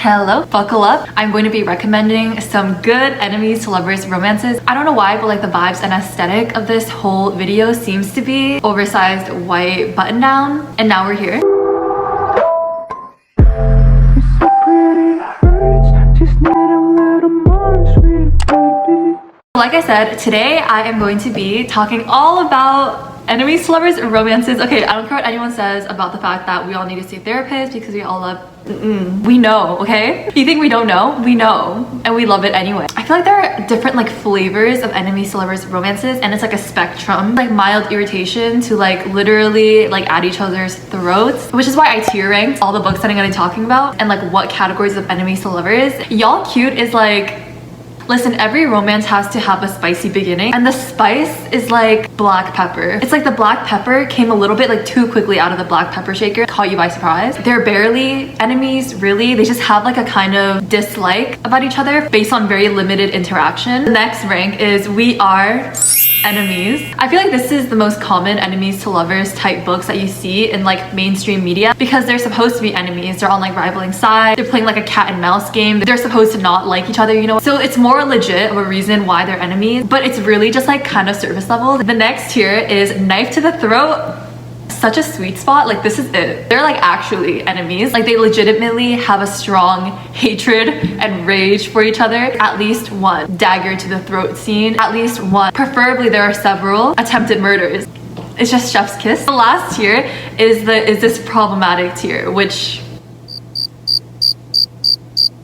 Hello, buckle up. I'm going to be recommending some good enemies to lovers romances. I don't know why, but like the vibes and aesthetic of this whole video seems to be oversized white button down, and now we're here. Like I said, today I am going to be talking all about enemies to lovers romances. Okay, I don't care what anyone says about the fact that we all need to see a therapist because we all love we know, okay? You think we don't know? We know, and we love it anyway. I feel like there are different like flavors of enemies to lovers romances, and it's like a spectrum, like mild irritation to like literally like at each other's throats, which is why I tier ranked all the books that I'm gonna be talking about and like what categories of enemies to lovers. 𝐬𝐞𝐢𝐴 is like, listen, every romance has to have a spicy beginning, and the spice is like black pepper. It's like the black pepper came a little bit like too quickly out of the black pepper shaker, caught you by surprise. They're barely enemies, really. They just have like a kind of dislike about each other based on very limited interaction. The next rank is we are enemies. I feel like this is the most common enemies to lovers type books that you see in like mainstream media because they're supposed to be enemies. They're on like rivaling sides. They're playing like a cat and mouse game. They're supposed to not like each other, you know? So it's more legit of a reason why they're enemies, but it's really just like kind of surface level. The next tier is knife to the throat. Such a sweet spot. Like, this is it. They're like actually enemies. Like, they legitimately have a strong hatred and rage for each other. At least one dagger to the throat scene. At least one. Preferably there are several attempted murders. It's just chef's kiss. The last tier is this problematic tier, which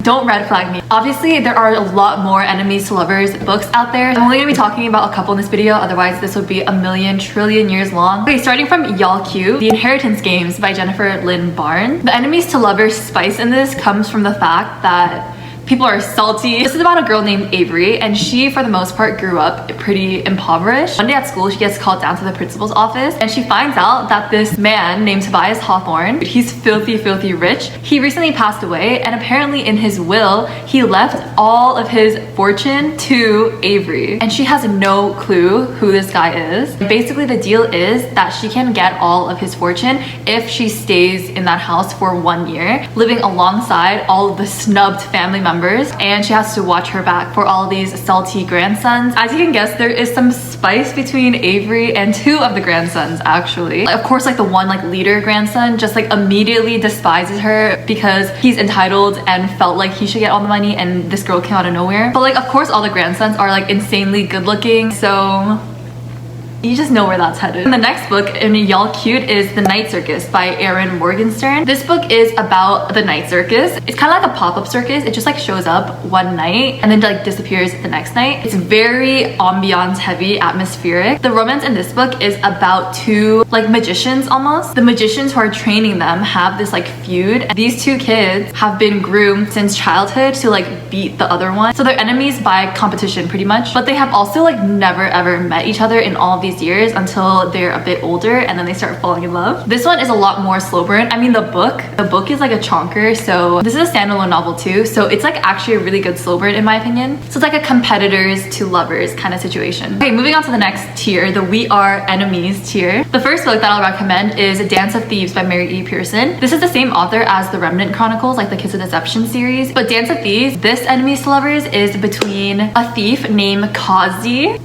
don't red flag me. Obviously, there are a lot more enemies to lovers books out there. I'm only gonna be talking about a couple in this video, otherwise this would be a million trillion years long. Okay, starting from 𝐬𝐞𝐢𝐴, The Inheritance Games by Jennifer Lynn Barnes. The enemies to lovers spice in this comes from the fact that people are salty. This is about a girl named Avery, and she, for the most part, grew up pretty impoverished. One day at school, she gets called down to the principal's office, and she finds out that this man named Tobias Hawthorne, he's filthy, filthy rich. He recently passed away, and apparently in his will, he left all of his fortune to Avery, and she has no clue who this guy is. Basically, the deal is that she can get all of his fortune if she stays in that house for 1 year, living alongside all of the snubbed family members, and she has to watch her back for all these salty grandsons. As you can guess, there is some spice between Avery and two of the grandsons, actually. Of course, like the one like leader grandson just like immediately despises her because he's entitled and felt like he should get all the money, and this girl came out of nowhere. But like, of course, all the grandsons are like insanely good looking, so you just know where that's headed. And the next book in 𝐬𝐞𝐢𝐴 is The Night Circus by Erin Morgenstern. This book is about the night circus. It's kind of like a pop-up circus. It just like shows up one night and then like disappears the next night. It's very ambiance heavy, atmospheric. The romance in this book is about two like magicians almost. The magicians who are training them have this like feud. And these two kids have been groomed since childhood to like beat the other one. So they're enemies by competition pretty much. But they have also like never ever met each other in all of these years until they're a bit older, and then they start falling in love. This one is a lot more slow burn. I mean, the book is like a chonker, so this is a standalone novel too, so it's like actually a really good slow burn in my opinion. So it's like a competitors to lovers kind of situation. Okay, moving on to the next tier, the we are enemies tier. The first book that I'll recommend is Dance of Thieves by Mary E. Pearson. This is the same author as the Remnant Chronicles, like the Kiss of Deception series, but Dance of Thieves, this enemies to lovers is between a thief named 𝐬𝐨𝐲𝐬𝐬.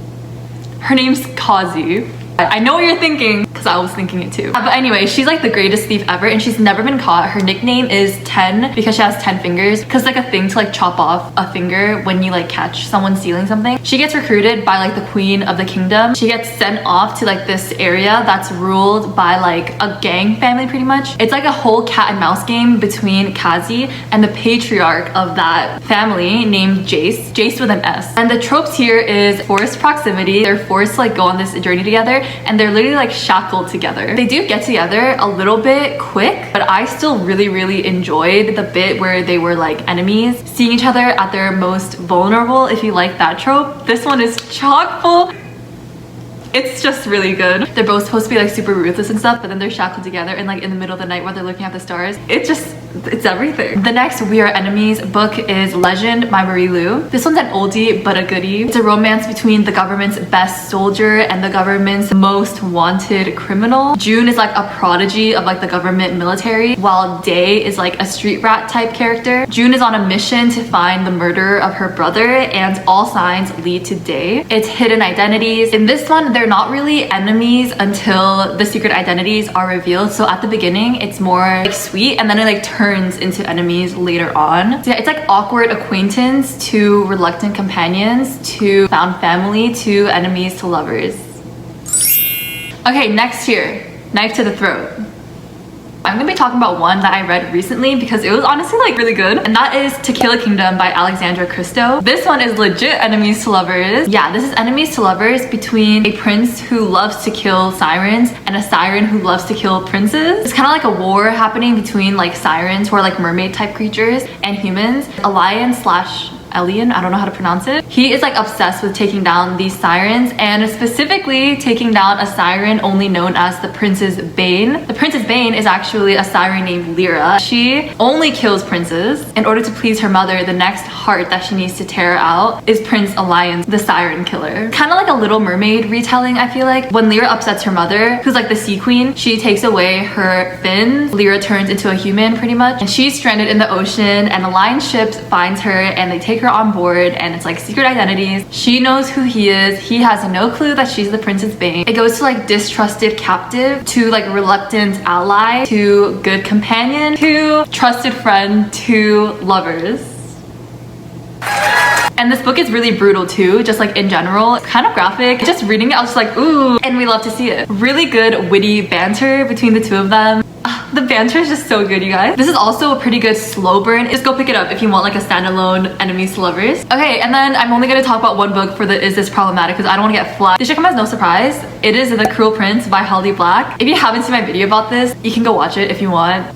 Her name's 𝐬𝐨𝐲𝐬. I know what you're thinking, because I was thinking it too. But anyway, she's like the greatest thief ever, and she's never been caught. Her nickname is 10 because she has 10 fingers, because like a thing to like chop off a finger when you like catch someone stealing something. She gets recruited by like the queen of the kingdom. She gets sent off to like this area that's ruled by like a gang family pretty much. It's like a whole cat and mouse game between 𝐬𝐨𝐲 and the patriarch of that family named 𝐦𝐭𝐲 with an S. And the tropes here is forced proximity. They're forced to like go on this journey together, and they're literally like shackled together. They do get together a little bit quick, but I still really enjoyed the bit where they were like enemies, seeing each other at their most vulnerable, if you like that trope. This one is chock full. It's just really good. They're both supposed to be like super ruthless and stuff, but then they're shackled together and like in the middle of the night while they're looking at the stars. It's everything. The next We Are Enemies book is Legend by Marie Lu. This one's an oldie but a goodie. It's a romance between the government's best soldier and the government's most wanted criminal. June is like a prodigy of like the government military, while Day is like a street rat type character. June is on a mission to find the murderer of her brother, and all signs lead to Day. It's hidden identities. In this one, they're not really enemies until the secret identities are revealed. So at the beginning, it's more like sweet, and then it like turns into enemies later on. So yeah, it's like awkward acquaintance to reluctant companions to found family to enemies to lovers. Okay, next here, Knife to the Throat. I'm gonna be talking about one that I read recently because it was honestly like really good, and that is To Kill a Kingdom by Alexandra Christo. This one is legit enemies to lovers. Yeah, this is enemies to lovers between a prince who loves to kill sirens and a siren who loves to kill princes. It's kind of like a war happening between like sirens, who are like mermaid type creatures, and humans. Alien, I don't know how to pronounce it. He is like obsessed with taking down these sirens, and specifically taking down a siren only known as the Princess Bane. The Princess Bane is actually a siren named Lyra. She only kills princes. In order to please her mother, the next heart that she needs to tear out is Prince Alliance, the siren killer. Kind of like a Little Mermaid retelling, I feel like. When Lyra upsets her mother, who's like the sea queen, she takes away her fins. Lyra turns into a human pretty much, and she's stranded in the ocean, and Alliance ships finds her and they take her on board, and it's like secret identities. She knows who he is. He has no clue that she's the Princess Bane. It goes to like distrusted captive to like reluctant ally to good companion to trusted friend to lovers. And this book is really brutal too, just like in general. Kind of graphic. Just reading it, I was just like, ooh, and we love to see it. Really good witty banter between the two of them. The banter is just so good, you guys. This is also a pretty good slow burn. Just go pick it up if you want like a standalone enemies to lovers. Okay, and then I'm only gonna talk about one book for the Is This Problematic because I don't want to get flagged. This should come as no surprise. It is The Cruel Prince by Holly Black. If you haven't seen my video about this, you can go watch it if you want.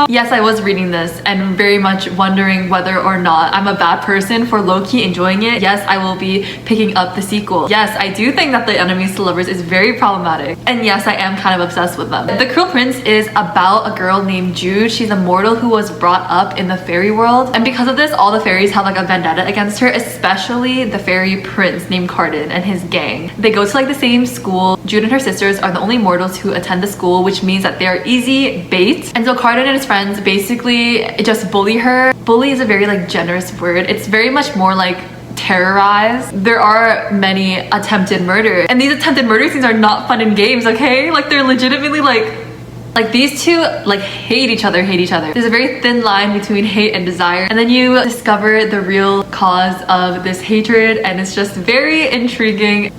Yes, I was reading this and very much wondering whether or not I'm a bad person for low-key enjoying it. Yes, I will be picking up the sequel. Yes, I do think that the enemies to lovers is very problematic. And yes, I am kind of obsessed with them. The Cruel Prince is about a girl named Jude. She's a mortal who was brought up in the fairy world. And because of this, all the fairies have like a vendetta against her, especially the fairy prince named Carden and his gang. They go to like the same school. Jude and her sisters are the only mortals who attend the school, which means that they're easy bait. And so Carden and his friends basically just bully her. Bully is a very like generous word. It's very much more like terrorize. There are many attempted murder, and these attempted murder scenes are not fun and games, okay? Like they're legitimately like these two like hate each other. There's a very thin line between hate and desire, and then you discover the real cause of this hatred, and it's just very intriguing.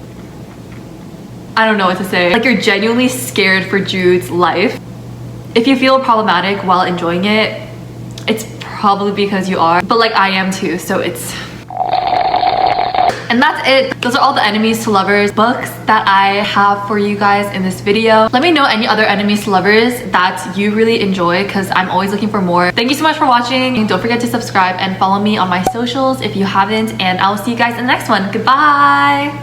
I don't know what to say. Like, you're genuinely scared for Jude's life. If you feel problematic while enjoying it, it's probably because you are, but like I am too, so it's... And that's it. Those are all the enemies to lovers books that I have for you guys in this video. Let me know any other enemies to lovers that you really enjoy, because I'm always looking for more. Thank you so much for watching, and don't forget to subscribe and follow me on my socials if you haven't, and I will see you guys in the next one. Goodbye!